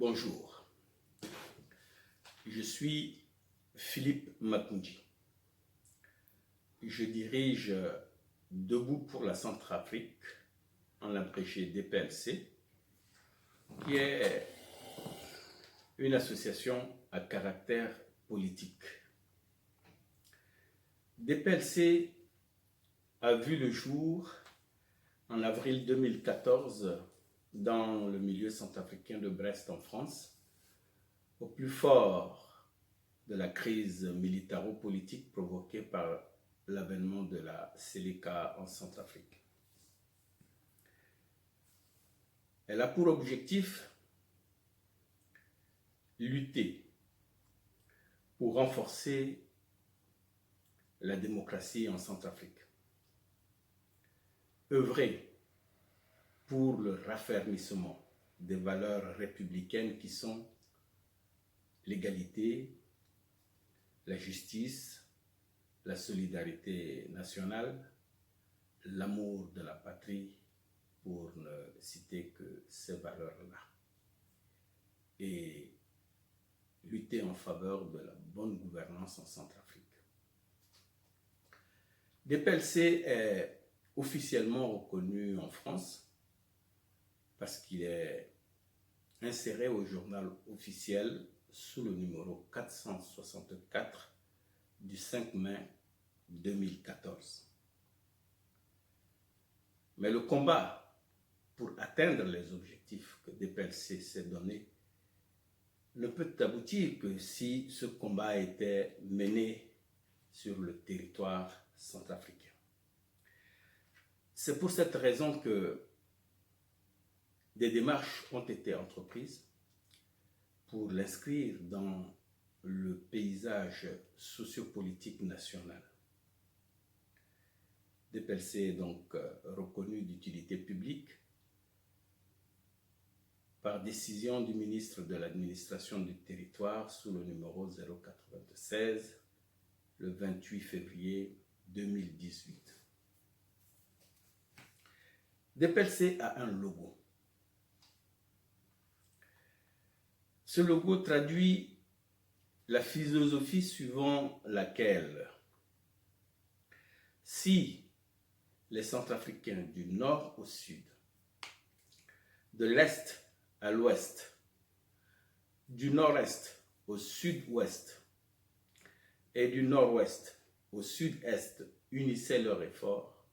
Bonjour, je suis Philippe Makoundji. Je dirige Debout pour la Centrafrique, en abrégé DPLC, qui est une association à caractère politique. DPLC a vu le jour en avril 2014 dans le milieu centrafricain de Brest en France, au plus fort de la crise militaro-politique provoquée par l'avènement de la Séléka en Centrafrique. Elle a pour objectif lutter pour renforcer la démocratie en Centrafrique, œuvrer pour le raffermissement des valeurs républicaines qui sont l'égalité, la justice, la solidarité nationale, l'amour de la patrie, pour ne citer que ces valeurs-là, et lutter en faveur de la bonne gouvernance en Centrafrique. DPLC est officiellement reconnu en France parce qu'il est inséré au journal officiel sous le numéro 464 du 5 mai 2014. Mais le combat pour atteindre les objectifs que DPLC s'est donné ne peut aboutir que si ce combat était mené sur le territoire centrafricain. C'est pour cette raison que des démarches ont été entreprises pour l'inscrire dans le paysage sociopolitique national. DPLC est donc reconnu d'utilité publique par décision du ministre de l'administration du territoire sous le numéro 096 le 28 février 2018. DPLC a un logo. Ce logo traduit la philosophie suivant laquelle si les Centrafricains du nord au sud, de l'est à l'ouest, du nord-est au sud-ouest et du nord-ouest au sud-est unissaient leurs efforts,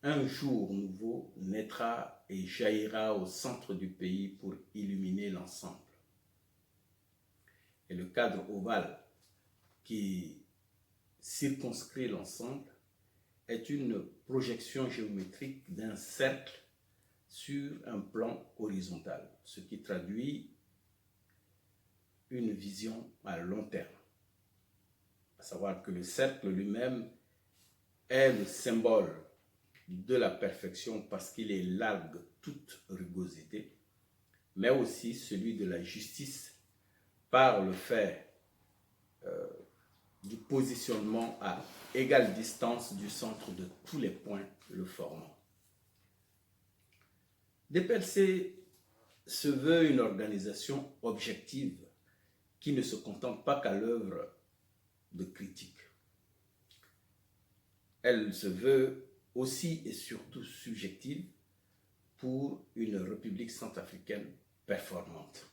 un jour nouveau naîtra et jaillira au centre du pays pour illuminer l'ensemble. Et le cadre ovale qui circonscrit l'ensemble est une projection géométrique d'un cercle sur un plan horizontal, ce qui traduit une vision à long terme. À savoir que le cercle lui-même est le symbole de la perfection parce qu'il élargue toute rugosité, mais aussi celui de la justice par le fait du positionnement à égale distance du centre de tous les points le formant. DPLC se veut une organisation objective qui ne se contente pas qu'à l'œuvre de critique. Elle se veut aussi et surtout subjective pour une république centrafricaine performante.